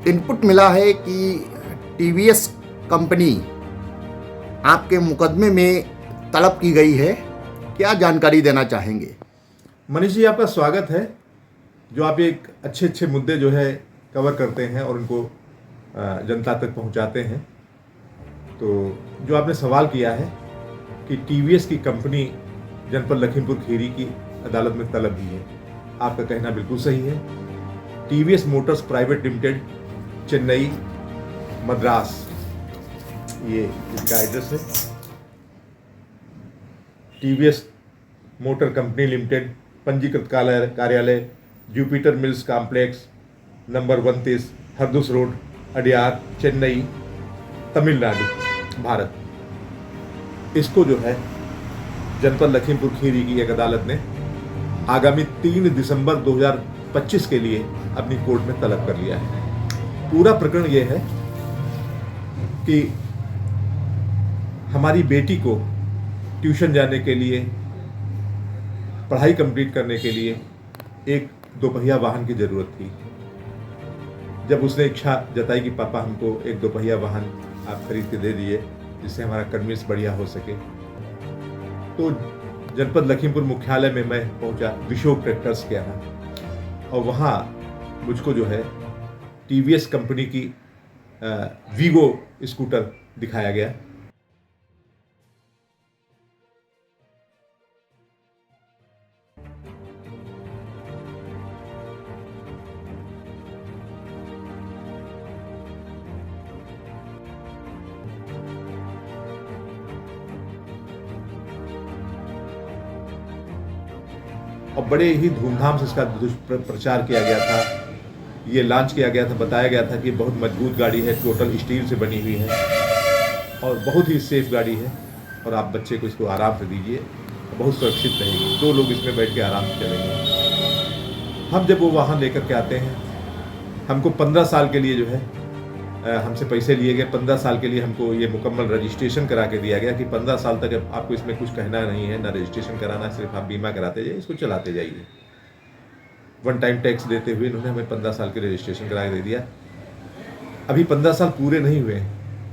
Input मिला है कि टीवीएस कंपनी आपके मुकदमे में तलब की गई है। क्या जानकारी देना चाहेंगे? मनीष जी, आपका स्वागत है। जो आप एक अच्छे अच्छे मुद्दे जो है कवर करते हैं और उनको जनता तक पहुंचाते हैं। तो जो आपने सवाल किया है कि टीवीएस की कंपनी जनपद लखीमपुर खीरी की अदालत में तलब हुई है, आपका कहना बिल्कुल सही है। TVS Motors private limited, Chennai, Madras, ये इसका एड्रेस है। टीवीएस मोटर कंपनी लिमिटेड, पंजीकृत कार्यालय Jupiter mills complex, number 29, हरदुस road, Adyar, Chennai, Tamil Nadu, Bharat. इसको जो है जनपद लखीमपुर खीरी की एक अदालत ने आगामी 3 दिसंबर 2025 के लिए अपनी कोर्ट में तलब कर लिया है। पूरा प्रकरण यह है कि हमारी बेटी को ट्यूशन जाने के लिए, पढ़ाई कंप्लीट करने के लिए एक दोपहिया वाहन की ज़रूरत थी। जब उसने इच्छा जताई कि पापा हमको एक दोपहिया वाहन आप खरीद के दे दिए जिससे हमारा कन्वेंस बढ़िया हो सके, तो जनपद लखीमपुर मुख्यालय में मैं पहुंचा, विशोक ट्रैक्टर्स के यहाँ, और वहाँ मुझको जो है टीवीएस कंपनी की वीगो स्कूटर दिखाया गया। और बड़े ही धूमधाम से इसका प्रचार किया गया था, ये लॉन्च किया गया था। बताया गया था कि बहुत मजबूत गाड़ी है, टोटल स्टील से बनी हुई है और बहुत ही सेफ गाड़ी है, और आप बच्चे को इसको आराम से दीजिए, बहुत सुरक्षित रहेगी। 2 लोग इसमें बैठ के आराम से चलेंगे। हम जब वो वाहन लेकर के आते हैं, हमको 15 साल के लिए जो है हमसे पैसे लिए गए। 15 साल के लिए हमको ये मुकम्मल रजिस्ट्रेशन करा के दिया गया कि 15 साल तक आपको इसमें कुछ कहना नहीं है, ना रजिस्ट्रेशन कराना, सिर्फ आप बीमा कराते जाइए, इसको चलाते जाइए। 1 टाइम टैक्स देते हुए इन्होंने हमें 15 साल के रजिस्ट्रेशन करा के दे दिया। अभी 15 साल पूरे नहीं हुए,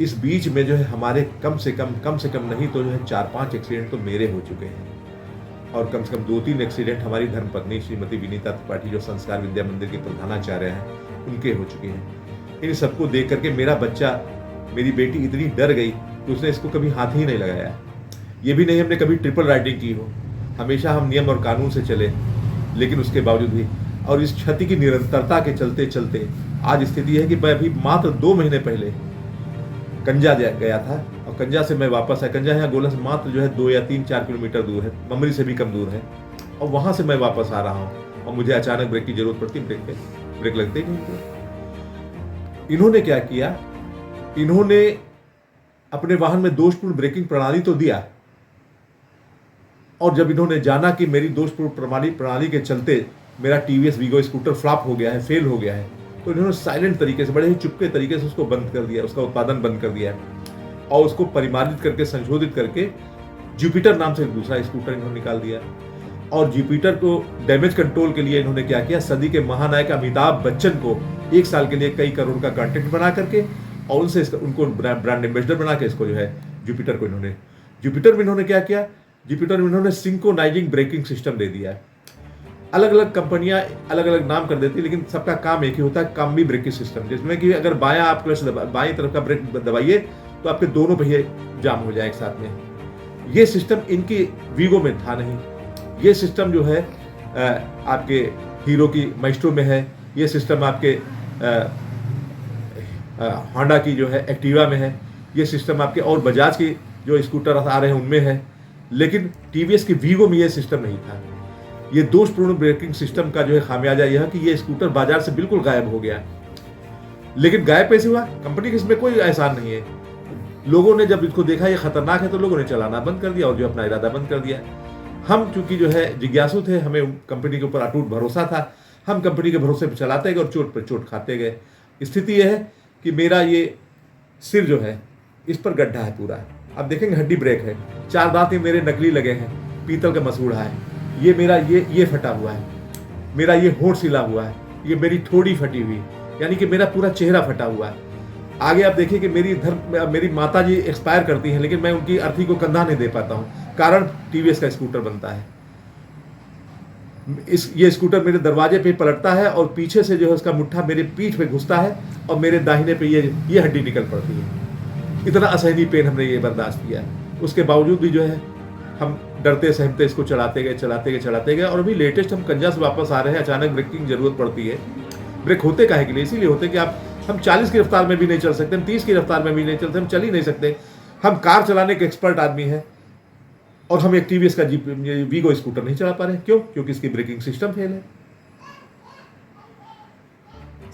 इस बीच में जो है हमारे कम से कम नहीं तो जो है 4-5 एक्सीडेंट तो मेरे हो चुके हैं, और कम से कम 2-3 एक्सीडेंट हमारी धर्मपत्नी श्रीमती विनीता त्रिपाठी, जो संस्कार विद्या मंदिर के प्रधानाचार्य हैं, उनके हो चुके हैं। इन सबको देख करके मेरा बच्चा, मेरी बेटी इतनी डर गई कि उसने इसको कभी हाथ ही नहीं लगाया। ये भी नहीं हमने कभी ट्रिपल राइडिंग की हो, हमेशा हम नियम और कानून से चले, लेकिन उसके बावजूद भी, और इस क्षति की निरंतरता के चलते चलते आज स्थिति है कि मैं अभी मात्र 2 महीने पहले कंजा गया था, और कंजा से मैं वापस आया। कंजा यहाँ गोला से मात्र जो है 2 या 3-4 किलोमीटर दूर है, ममरी से भी कम दूर है, और वहाँ से मैं वापस आ रहा हूँ, और मुझे अचानक ब्रेक की जरूरत पड़ती, ब्रेक लगते ही नहीं। इन्होंने क्या किया, इन्होंने अपने वाहन में दोषपूर्ण ब्रेकिंग प्रणाली तो दिया, और जब इन्होंने जाना कि मेरी दोषपूर्ण प्रणाली के चलते मेरा टीवीएस वीगो स्कूटर फ्लॉप हो गया है, फेल हो गया है, तो इन्होंने साइलेंट तरीके से, बड़े ही चुपके तरीके से उसको बंद कर दिया, उसका उत्पादन बंद कर दिया, और उसको परिमार्जित करके, संशोधित करके जुपिटर नाम से एक दूसरा स्कूटर इन्होंने निकाल दिया। और जुपिटर को डैमेज कंट्रोल के लिए इन्होंने क्या किया, सदी के महानायक अमिताभ बच्चन को 1 साल के लिए कई करोड़ का कॉन्ट्रैक्ट बना करके, और उनसे उनको ब्रांड एम्बेसडर बना के इसको जो है जुपिटर में इन्होंने क्या किया, जुपिटर में इन्होंने सिंक्रोनाइजिंग ब्रेकिंग सिस्टम दे दिया है। अलग अलग कंपनियां अलग अलग नाम कर देती है, लेकिन सबका काम एक ही होता है, कॉम्बी ब्रेकिंग सिस्टम, जिसमें कि अगर बायां आप क्लच बाईं तरफ का ब्रेक दबाइए तो आपके दोनों पहिए जाम हो जाए एक साथ में। ये सिस्टम इनकी वीगो में था नहीं। ये सिस्टम जो है आपके हीरो की माइस्ट्रो में है, ये सिस्टम आपके होंडा की जो है एक्टिवा में है, ये सिस्टम आपके और बजाज की जो स्कूटर आ रहे हैं उनमें है, लेकिन टीवीएस की वीगो में ये सिस्टम नहीं था। ये दोषपूर्ण ब्रेकिंग सिस्टम का जो है खामियाजा यह कि ये स्कूटर बाजार से बिल्कुल गायब हो गया। लेकिन गायब कैसे हुआ, कंपनी के इसमें कोई एहसान नहीं है। लोगों ने जब इसको देखा ये खतरनाक है तो लोगों ने चलाना बंद कर दिया और जो अपना इरादा बंद कर दिया। हम चूंकि जो है जिज्ञासु थे, हमें कंपनी के ऊपर अटूट भरोसा था, हम कंपनी के भरोसे पर चलाते गए और चोट पर चोट खाते गए। स्थिति यह है कि मेरा ये सिर जो है इस पर गड्ढा है पूरा, आप देखेंगे हड्डी ब्रेक है, 4 दांत मेरे नकली लगे हैं, पीतल का मसूड़ा है, ये मेरा ये फटा हुआ है, मेरा ये होंठ सिला हुआ है, ये मेरी ठोड़ी फटी हुई, यानी कि मेरा पूरा चेहरा फटा हुआ है। आगे आप देखिए कि मेरी माता जी एक्सपायर करती हैं, लेकिन मैं उनकी अर्थी को कंधा नहीं दे पाता हूँ, कारण टीवीएस का स्कूटर बनता है। ये स्कूटर मेरे दरवाजे पे पलटता है और पीछे से जो है उसका मुट्ठा मेरे पीठ पे घुसता है और मेरे दाहिने पे ये हड्डी निकल पड़ती है। इतना असहनीय पेन हमने ये बर्दाश्त किया है। उसके बावजूद भी जो है हम डरते सहमते इसको चलाते गए और अभी लेटेस्ट हम कंजा से वापस आ रहे हैं। अचानक ब्रेक की जरूरत पड़ती है। ब्रेक होते काहे के लिए? इसीलिए होते कि हम 40 की रफ्तार में भी नहीं चल सकते, हम 30 की रफ्तार में भी नहीं चलते, हम चल ही नहीं सकते। हम कार चलाने के एक्सपर्ट आदमी हैं और हम एक टीवीएस का वीगो स्कूटर नहीं चला पा रहे। क्यों? क्योंकि इसकी ब्रेकिंग सिस्टम फेल है।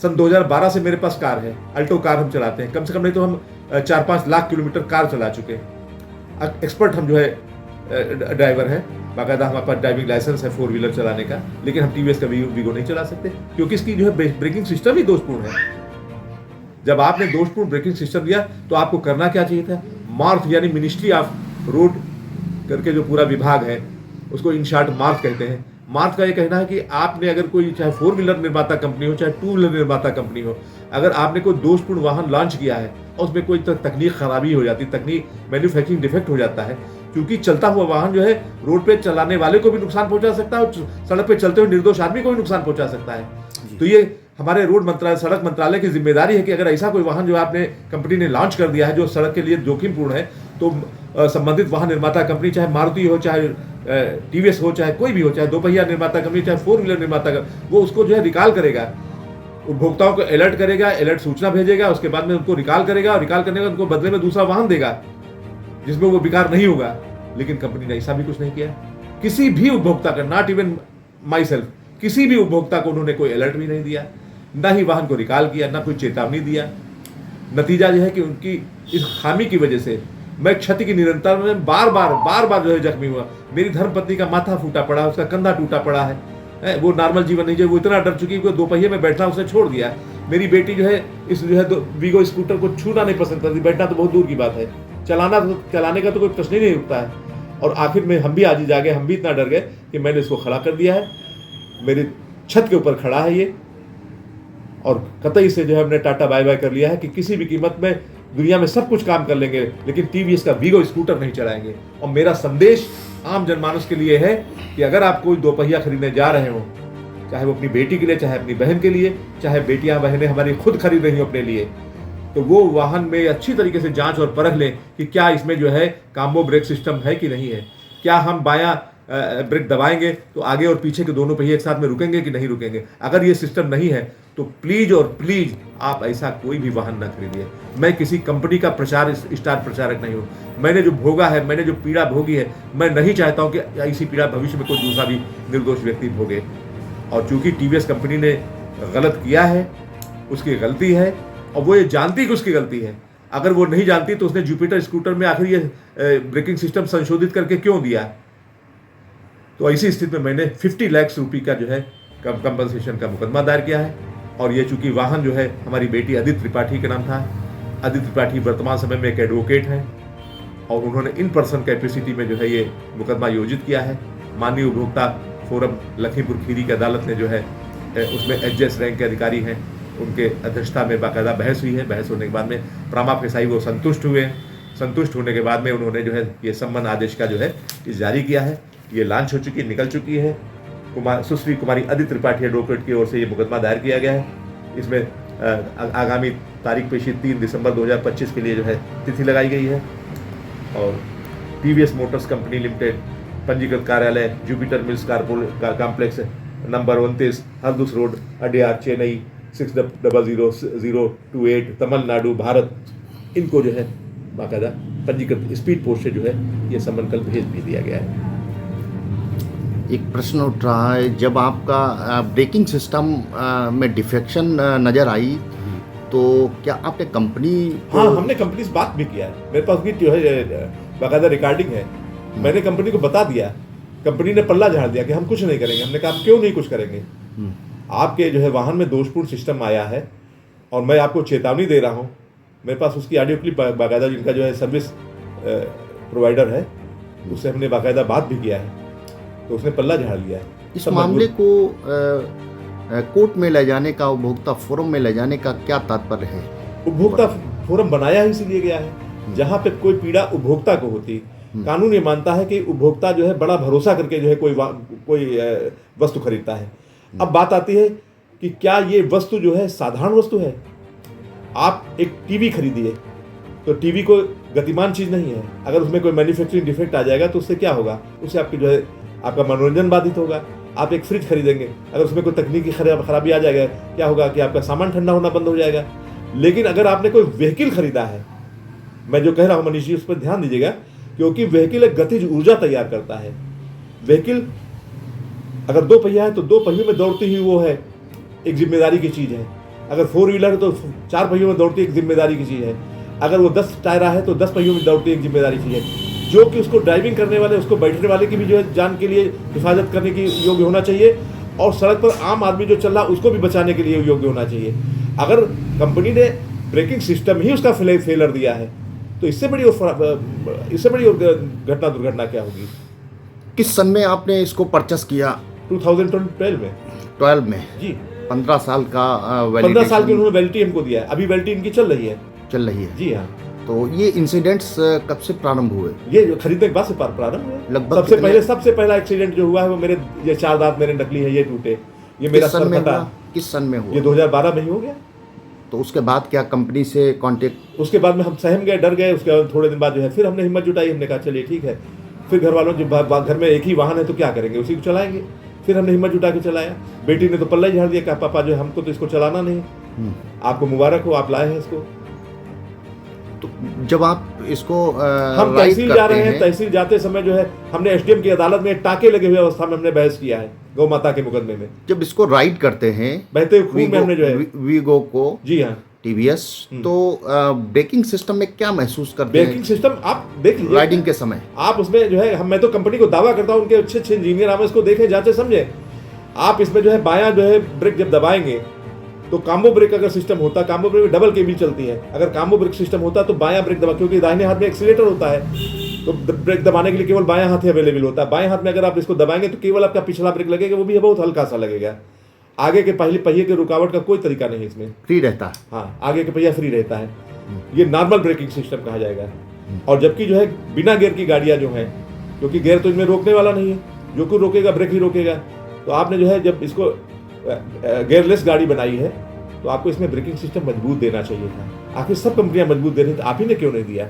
सन 2012 से मेरे पास कार है, अल्टो कार हम चलाते हैं। कम से कम नहीं तो हम 4-5 लाख किलोमीटर कार चला चुके हैं। एक्सपर्ट हम जो है ड्राइवर है, बाकायदा हमारे पास ड्राइविंग लाइसेंस है 4 व्हीलर चलाने का, लेकिन हम टीवीएस का वीगो नहीं चला सकते क्योंकि इसकी जो है ब्रेकिंग सिस्टम ही दोषपूर्ण है। जब आपने दोषपूर्ण ब्रेकिंग सिस्टम दिया तो आपको करना क्या चाहिए था? मार्थ यानी मिनिस्ट्री ऑफ रोड करके जो पूरा विभाग है उसको इन शॉर्ट मार्थ कहते हैं। मार्थ का ये कहना है कि आपने अगर कोई चाहे 4 व्हीलर निर्माता कंपनी हो चाहे 2 व्हीलर निर्माता कंपनी हो, अगर आपने कोई दोषपूर्ण वाहन लॉन्च किया है और उसमें कोई तकनीक खराबी हो जाती, तकनीक मैन्युफैक्चरिंग डिफेक्ट हो जाता है, क्योंकि चलता हुआ वाहन जो है रोड पे चलाने वाले को भी नुकसान पहुंचा सकता है और सड़क पे चलते हुए निर्दोष आदमी को भी नुकसान पहुंचा सकता है। तो ये हमारे रोड मंत्रालय, सड़क मंत्रालय की जिम्मेदारी है कि अगर ऐसा कोई वाहन जो आपने कंपनी ने लॉन्च कर दिया है जो सड़क के लिए जोखिमपूर्ण है, तो संबंधित वाहन निर्माता कंपनी, चाहे मारुति हो, चाहे टीवीएस हो, चाहे कोई भी हो, चाहे 2 पहिया निर्माता कंपनी, चाहे 4 व्हीलर निर्माता कंपनी, वो उसको जो है रिकॉल करेगा, उपभोक्ताओं को अलर्ट करेगा, अलर्ट सूचना भेजेगा, उसके बाद में उनको रिकॉल करेगा और रिकॉल करने के बाद उनको बदले में दूसरा वाहन देगा जिसमें वो बेकार नहीं होगा। लेकिन कंपनी ने ऐसा भी कुछ नहीं किया। किसी भी उपभोक्ता का, नॉट इवन माई सेल्फ, किसी भी उपभोक्ता को उन्होंने कोई अलर्ट भी नहीं दिया, ना ही वाहन को रिकॉल किया, ना कोई चेतावनी दिया। नतीजा यह है कि उनकी इस खामी की वजह से मैं क्षति की निरंतर में बार बार जो है जख्मी हुआ। मेरी धर्मपत्नी का माथा फूटा पड़ा, उसका कंधा टूटा पड़ा है। वो नॉर्मल जीवन नहीं, जो वो इतना डर चुकी है कि 2 पहिए में बैठना उसने छोड़ दिया। मेरी बेटी जो है इस वीगो स्कूटर को छूना नहीं पसंद करती, बैठना तो बहुत दूर की बात है, चलाने का तो कोई प्रश्न ही नहीं उठता है। और आखिर में हम भी आज ही जागे, हम भी इतना डर गए कि मैंने इसको खड़ा कर दिया है। मेरी छत के ऊपर खड़ा है ये, और कतई से जो है हमने टाटा बाय बाय कर लिया है कि किसी भी कीमत में दुनिया में सब कुछ काम कर लेंगे लेकिन टीवीएस का वीगो स्कूटर नहीं चलाएंगे। और मेरा संदेश आम जनमानस के लिए है कि अगर आप कोई 2 पहिया खरीदने जा रहे हो, चाहे वो अपनी बेटी के लिए, चाहे अपनी बहन के लिए, चाहे बेटियां बहनें हमारी खुद खरीद रही हो अपने लिए, तो वो वाहन में अच्छी तरीके से जांच और परख लें कि क्या इसमें जो है कॉम्बो ब्रेक सिस्टम है कि नहीं है। क्या हम बायां ब्रेक दबाएंगे तो आगे और पीछे के दोनों पहिए एक साथ में रुकेंगे कि नहीं रुकेंगे। अगर ये सिस्टम नहीं है तो प्लीज और प्लीज आप ऐसा कोई भी वाहन न खरीदिए। मैं किसी कंपनी का स्टार प्रचारक नहीं हूँ। मैंने जो भोगा है, मैंने जो पीड़ा भोगी है, मैं नहीं चाहता हूँ कि ऐसी पीड़ा भविष्य में कोई दूसरा भी निर्दोष व्यक्ति भोगे। और चूंकि टीवीएस कंपनी ने गलत किया है, उसकी गलती है और वो ये जानती कि उसकी गलती है। अगर वो नहीं जानती तो उसने जुपिटर स्कूटर में आखिर ये ब्रेकिंग सिस्टम संशोधित करके क्यों दिया। तो ऐसी स्थिति में मैंने 50 लाख रुपये का जो है कंपनसेशन का मुकदमा दायर किया है। और ये चूंकि वाहन जो है हमारी बेटी अदिति त्रिपाठी के नाम था। अदिति त्रिपाठी वर्तमान समय में एक एडवोकेट हैं और उन्होंने इन पर्सन कैपेसिटी में जो है ये मुकदमा योजित किया है। माननीय उपभोक्ता फोरम लखीमपुर खीरी की अदालत ने जो है उसमें एचएस रैंक के अधिकारी हैं, उनके अध्यक्षता में बाकायदा बहस हुई है। बहस होने के बाद में प्रमा फेसाई वो संतुष्ट हुए। संतुष्ट होने के बाद में उन्होंने जो है ये सम्मन आदेश का जो है जारी किया है। ये लॉन्च हो चुकी है, निकल चुकी है। सुश्री कुमारी अदिति त्रिपाठी एडवोकेट की ओर से ये मुकदमा दायर किया गया है। इसमें आगामी तारीख पेशी 3 दिसंबर 2025 के लिए जो है तिथि लगाई गई है। और टीवीएस मोटर्स कंपनी लिमिटेड, पंजीकृत कार्यालय Jupiter mills complex number 29 हरदुस road, Adyar, Chennai 600028, Tamil Nadu, Bharat, इनको जो है बाकायदा पंजीकृत स्पीड पोस्ट से जो है ये सम्मन कल भेज भी दिया गया है। एक प्रश्न उठ रहा है, जब आपका ब्रेकिंग सिस्टम में डिफेक्शन नज़र आई तो क्या आपने कंपनी को... हाँ, हमने कंपनी से बात भी किया है। मेरे पास भी जो है बाकायदा रिकॉर्डिंग है। मैंने कंपनी को बता दिया, कंपनी ने पल्ला झाड़ दिया कि हम कुछ नहीं करेंगे। हमने कहा आप क्यों नहीं कुछ करेंगे? आपके जो है वाहन में दोषपूर्ण सिस्टम आया है और मैं आपको चेतावनी दे रहा हूँ। मेरे पास उसकी ऑडियो क्लिप बाकायदा, जिनका जो है सर्विस प्रोवाइडर है, उससे हमने बाकायदा बात भी किया है, तो उसने पल्ला झाड़ लिया है। इस मामले को कोर्ट में ले जाने का, उपभोक्ता फोरम में ले जाने का क्या तात्पर्य है? उपभोक्ता फोरम बनाया ही इसीलिए गया है जहां पे कोई पीड़ा उपभोक्ता को होती। कानून ये मानता है कि उपभोक्ता जो है बड़ा भरोसा करके जो है कोई वस्तु खरीदता है। अब बात आती है कि क्या ये वस्तु जो है साधारण वस्तु है। आप एक टीवी खरीदिए तो टीवी को गतिमान चीज नहीं है, अगर उसमें कोई मैन्युफैक्चरिंग डिफेक्ट आ जाएगा तो उससे क्या होगा, उससे आपकी जो है आपका मनोरंजन बाधित होगा। आप एक फ्रिज खरीदेंगे, अगर उसमें कोई तकनीकी खराबी आ जाएगा, क्या होगा कि आपका सामान ठंडा होना बंद हो जाएगा। लेकिन अगर आपने कोई व्हीकल खरीदा है, मैं जो कह रहा हूं मनीष जी उस पर ध्यान दीजिएगा, क्योंकि व्हीकल एक गतिज ऊर्जा तैयार करता है। व्हीकल अगर 2 पहिया है तो 2 पहियों में दौड़ती हुई वो है, एक जिम्मेदारी की चीज है। अगर 4 व्हीलर है तो 4 पहियों में दौड़ती एक जिम्मेदारी की चीज है। अगर वो 10 टायरा है तो 10 पहियों में दौड़ती एक जिम्मेदारी चीज है, जो कि उसको ड्राइविंग करने वाले, उसको बैठने वाले की भी जो है जान के लिए हिफाजत करने की योग्य होना चाहिए, और सड़क पर आम आदमी जो चल रहा है उसको भी बचाने के लिए योग्य होना चाहिए। अगर कंपनी ने ब्रेकिंग सिस्टम ही उसका फेलर दिया है तो इससे बड़ी घटना दुर्घटना क्या होगी। किस सन में आपने इसको परचेस किया? 2012 में। 12 में जी। 15 साल का 15 साल की उन्होंने वैलिडिटी हमको दिया है, अभी वैलिडिटी इनकी चल रही है। जी हाँ। तो ये इंसिडेंट्स कब से प्रारंभ हुए? ये जो खरीदने के बाद से प्रारंभ हुए। लगभग सबसे पहला एक्सीडेंट जो हुआ है वो मेरे ये 4 दांत मेरे नकली है, ये टूटे, ये मेरा सर फटा। किस सन में हुआ? ये 2012 में ही हो गया। तो उसके बाद क्या कंपनी से कांटेक्ट? उसके बाद में हम सहम गए, डर गए। उसके बाद थोड़े दिन बाद जो है फिर हमने हिम्मत जुटाई, हमने कहा चलिए ठीक है। फिर घर वालों जो घर में एक ही वाहन है तो क्या करेंगे, उसी को चलाएंगे। फिर हमने हिम्मत जुटा के चलाया। बेटी ने तो पल्ला ही झाड़ दिया, कहा पापा जो हमको तो इसको चलाना नहीं, आपको मुबारक हो, आप लाए हैं इसको। तो जब आप इसको हम तहसील जा रहे हैं, तहसील जाते समय जो है हमने एसडीएम की अदालत में टाके लगे हुए अवस्था में हमने बहस किया है गौ माता के मुकदमे में। जब इसको राइड करते हैं बहते खून में हमने जो है वीगो को, जी हाँ, टीवीएस, तो ब्रेकिंग सिस्टम में क्या महसूस करते हैं? ब्रेकिंग सिस्टम आप देख लीजिए राइडिंग के समय आप उसमें जो है, मैं तो कंपनी को दावा करता हूं, उनके अच्छे इंजीनियर आप इसको देखें, जांचे, समझे। आप इसमें जो है बायां जो है ब्रेक जब दबाएंगे तो काम्बो ब्रेक अगर सिस्टम होता, काम्बो ब्रेक में डबल केबल चलती है, अगर काम्बो ब्रेक सिस्टम होता तो बायां ब्रेक दबा, क्योंकि दाहिने हाथ में एक्सीलेटर होता है तो ब्रेक दबाने के लिए केवल बायां हाथ ही अवेलेबल होता है। बाएं हाथ में अगर आप इसको दबाएंगे तो केवल आपका पिछला ब्रेक लगेगा, वो भी बहुत हल्का सा लगेगा। आगे के पहले पहिए के रुकावट का कोई तरीका नहीं इसमें, फ्री रहता है। हाँ, आगे के पहिया फ्री रहता है। ये नॉर्मल ब्रेकिंग सिस्टम कहा जाएगा। और जबकि जो है बिना गियर की गाड़ियां जो हैं, क्योंकि गियर तो इनमें रोकने वाला नहीं है, जो कुछ रोकेगा ब्रेक ही रोकेगा। तो आपने जो है जब इसको गियरलेस गाड़ी बनाई है तो आपको इसमें ब्रेकिंग सिस्टम मजबूत देना चाहिए था। आखिर सब कंपनियां मजबूत दे रही थी, आप ही ने क्यों नहीं दिया?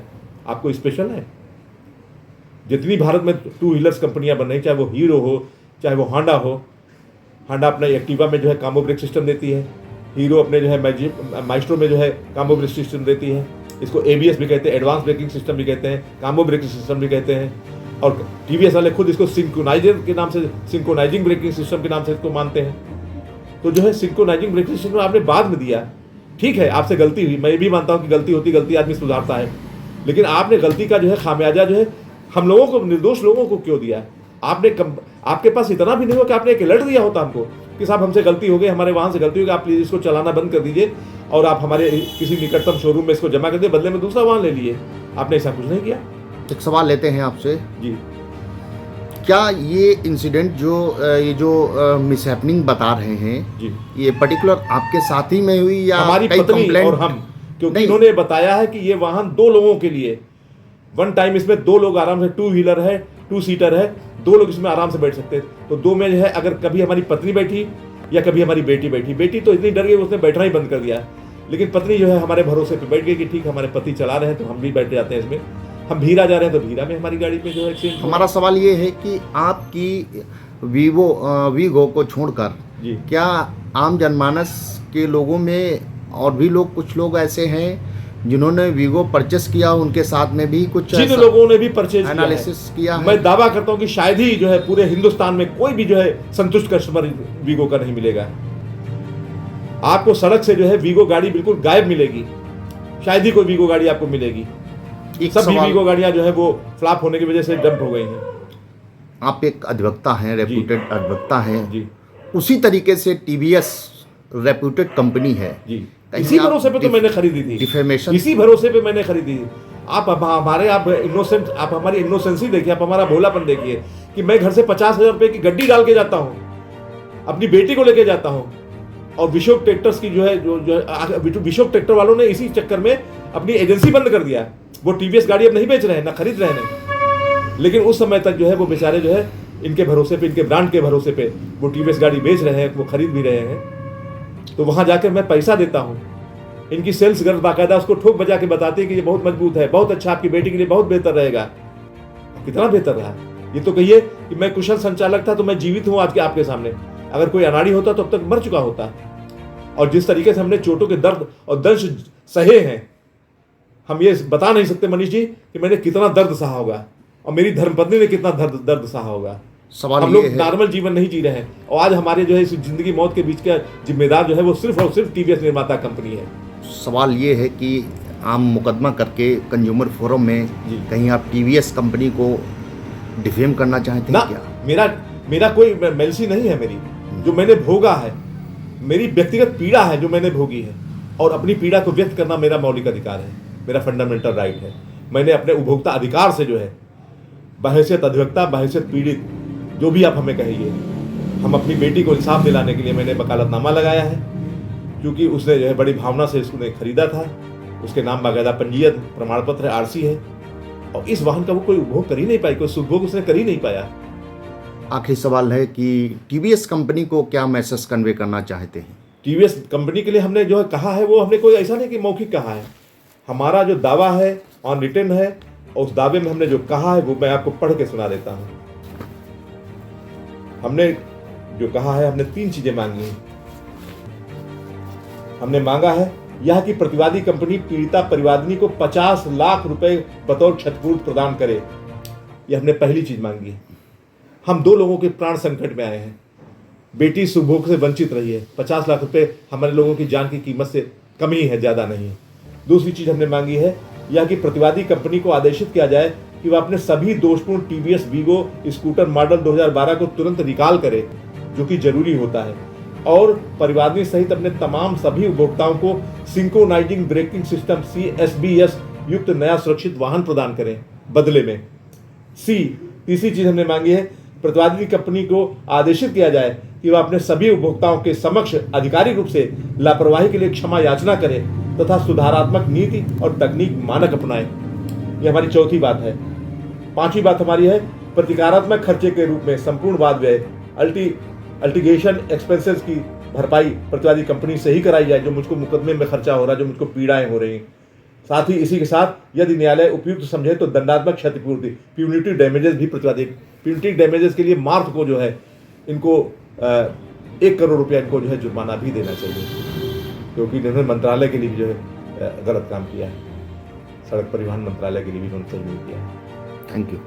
आपको स्पेशल है। जितनी भारत में 2 व्हीलर्स कंपनियां बन रही, चाहे वो हीरो हो, चाहे वो होंडा हो। होंडा अपना एक्टिवा में जो है काम्बो ब्रेक सिस्टम देती है, हीरो अपने जो है माइस्ट्रो में जो है काम्बो ब्रेक सिस्टम देती है। इसको एबीएस भी कहते हैं, एडवांस ब्रेकिंग सिस्टम भी कहते हैं, काम्बो ब्रेकिंग सिस्टम भी कहते हैं। और टीवीएस वाले खुद इसको सिंक्रोनाइजर के नाम से, सिंक्रोनाइजिंग ब्रेकिंग सिस्टम के नाम से इसको मानते हैं। तो जो है सिंक्रोनाइजिंग ब्रेकिंग सिस्टम आपने बाद में दिया, ठीक है, आपसे गलती हुई, मैं भी मानता हूँ कि गलती होती, गलती आदमी सुधारता है, लेकिन आपने गलती का जो है खामियाजा जो है हम लोगों को, निर्दोष लोगों को क्यों दिया? आपके पास इतना भी नहीं हो कि आपने एक अलर्ट दिया होता हमको कि साहब हमसे गलती हो गई, हमारे वाहन से गलती हो गई, आप प्लीज इसको चलाना बंद कर दीजिए और आप हमारे किसी निकटतम शोरूम में इसको जमा कर दिए, बदले में दूसरा वाहन ले लिए। आपने ऐसा कुछ नहीं किया। एक सवाल लेते हैं आपसे जी, क्या ये इंसिडेंट जो मिसहैपनिंग बता रहे हैं जी, ये पर्टिकुलर आपके साथ ही में हुई या हमारी पत्नी और हम? क्योंकि इन्होंने बताया है कि ये वाहन 2 लोगों के लिए, वन टाइम इसमें 2 लोग आराम से, 2 व्हीलर है, 2 सीटर है, 2 लोग इसमें आराम से बैठ सकते हैं। तो 2 में जो है अगर कभी हमारी पत्नी बैठी या कभी हमारी बेटी बैठी, बेटी तो इतनी डर गई उसने बैठना ही बंद कर दिया, लेकिन पत्नी जो है हमारे भरोसे पे बैठ गई कि ठीक हमारे पति चला रहे हैं तो हम भी बैठ जाते हैं इसमें। हम भीरा जा रहे हैं तो भीरा में हमारी गाड़ी में जो है एक्सीडेंट। हमारा सवाल ये है कि आपकी वीगो को छोड़कर क्या आम जनमानस के लोगों में और भी लोग, कुछ लोग ऐसे हैं जिन्होंने वीगो परचेस किया, उनके साथ में भी कुछ जिन लोगों ने भी परचेज एनालिसिस किया है? मैं दावा करता हूं कि शायद ही जो है पूरे हिंदुस्तान में कोई भी जो है संतुष्ट कस्टमर वीगो का नहीं मिलेगा। आपको सड़क से जो है वीगो गाड़ी बिल्कुल गायब मिलेगी, शायद ही कोई वीगो गाड़ी आपको मिलेगी। सभी वीगो गाड़ियां जो है वो फ्लॉप होने की वजह से डंप हो गई हैं। आप एक अधिवक्ता हैं, रेप्यूटेड अधिवक्ता हैं जी, उसी तरीके से टीवीएस रेप्यूटेड कंपनी है जी, इसी भरोसे पे तो मैंने खरीदी थी, डिफेमेशन इसी भरोसे पे मैंने खरीदी थी। आप इनोसेंट, आप हमारी इनोसेंसी देखिए, आप हमारा भोलापन देखिए कि मैं घर से 50,000 रुपए की गड्डी डाल के जाता हूँ, अपनी बेटी को लेके जाता हूँ, और विशोक ट्रैक्टर्स की जो है विशोक ट्रैक्टर वालों ने इसी चक्कर में अपनी एजेंसी बंद कर दिया। वो टीवीएस गाड़ी अब नहीं बेच रहे हैं, ना खरीद रहे हैं। लेकिन उस समय तक जो है वो बेचारे जो है इनके भरोसे पे, इनके ब्रांड के भरोसे पे वो टीवीएस गाड़ी बेच रहे हैं, वो खरीद भी रहे हैं। तो वहां जाकर मैं पैसा देता हूँ। इनकी सेल्स गर्ल बाकायदा उसको ठोक बजा के बताती है कि ये बहुत मजबूत है, बहुत अच्छा, आपकी बेटी के लिए बहुत बेहतर रहेगा। कितना बेहतर रहा। ये तो कहिए कि मैं कुशल संचालक था तो मैं जीवित हूं आज के आपके सामने। अगर कोई अनाड़ी होता तो अब तक मर चुका होता। और जिस तरीके से हमने चोटों के दर्द और दंश सहे हैं, हम ये बता नहीं सकते मनीष जी कि मैंने कितना दर्द सहा होगा और मेरी धर्मपत्नी ने कितना दर्द सहा होगा। सवाल हम लोग नॉर्मल जीवन नहीं जी रहे हैं और आज हमारे जो है इस जिंदगी मौत के बीच का जिम्मेदार जो है वो सिर्फ और सिर्फ टीवीएस निर्माता कंपनी है। सवाल ये है कि आम मुकदमा करके कंज्यूमर फोरम में कहीं आप टीवीएस कंपनी को डिफेम करना चाहते हैं क्या? मेरा कोई मेलसी नहीं है। मेरी जो मैंने भोगा है, मेरी व्यक्तिगत पीड़ा है जो मैंने भोगी है, और अपनी पीड़ा को व्यक्त करना मेरा मौलिक अधिकार है, मेरा फंडामेंटल राइट है। मैंने अपने उपभोक्ता अधिकार से जो है बहैसियत अधिवक्ता, बहैसियत पीड़ित, जो भी आप हमें कहिए, हम अपनी बेटी को इंसाफ दिलाने के लिए मैंने वकालतनामा लगाया है। क्योंकि उसने जो है बड़ी भावना से इसको खरीदा था, उसके नाम बाकायदा पंजीयन प्रमाण पत्र आरसी है, और इस वाहन का वो कोई उपभोग कर ही नहीं पाई, कोई सुपभोग उसने कर ही नहीं पाया। आखिरी सवाल है कि टीवीएस कंपनी को क्या मैसेज कन्वे करना चाहते हैं? टीवीएस कंपनी के लिए हमने जो है कहा है, वो हमने कोई ऐसा नहीं कि मौखिक कहा है। हमारा जो दावा है ऑन रिटन है, और उस दावे में हमने जो कहा है वो मैं आपको पढ़ के सुना देता हूं। हमने जो कहा है, हमने 3 चीजें मांगी हैं। हमने मांगा है यह कि प्रतिवादी कंपनी पीड़िता परिवादिनी को 50 लाख रुपए बतौर क्षतिपूर्ति प्रदान करे। यह हमने पहली चीज मांगी है। हम 2 लोगों के प्राण संकट में आए हैं, बेटी सुभोग से वंचित रही है। 50 लाख रुपए हमारे लोगों की जान की कीमत से कम ही है, ज्यादा नहीं। दूसरी चीज हमने मांगी है यह कि प्रतिवादी कंपनी को आदेशित किया जाए कि वह अपने सभी दोषपूर्ण टीवीएस वीगो स्कूटर मॉडल 2012 को तुरंत रिकॉल करे, जो कि जरूरी होता है, और परिवादी सहित अपने तमाम सभी उपभोक्ताओं को सिंक्रोनाइजिंग ब्रेकिंग सिस्टम CSBS युक्त नया सुरक्षित वाहन प्रदान करें बदले में। तीसरी चीज हमने मांगी है प्रतिवादी कंपनी को आदेशित किया जाए कि वह अपने सभी उपभोक्ताओं के समक्ष आधिकारिक रूप से लापरवाही के लिए क्षमा याचना करे तथा सुधारात्मक नीति और तकनीक मानक अपनाए। यह हमारी चौथी बात है। 5वीं बात हमारी है प्रतिकारात्मक खर्चे के रूप में संपूर्ण वाद व्यय अल्टीगेशन एक्सपेंसेस की भरपाई प्रतिवादी कंपनी से ही कराई जाए, जो मुझको मुकदमे में खर्चा हो रहा है, जो मुझको पीड़ाएं हो रही। साथ ही इसी के साथ यदि न्यायालय उपयुक्त समझे तो दंडात्मक क्षतिपूर्ति प्यूनिटिव डैमेजेस भी प्रतिवादी, प्यूनिटिव डैमेजेस के लिए मार्थ को जो है इनको 1 करोड़ रुपया इनको जो है जुर्माना भी देना चाहिए, क्योंकि इन्होंने मंत्रालय के लिए भी जो है गलत काम किया है, सड़क परिवहन मंत्रालय के लिए भी इन्होंने सहयोग किया है। Thank you.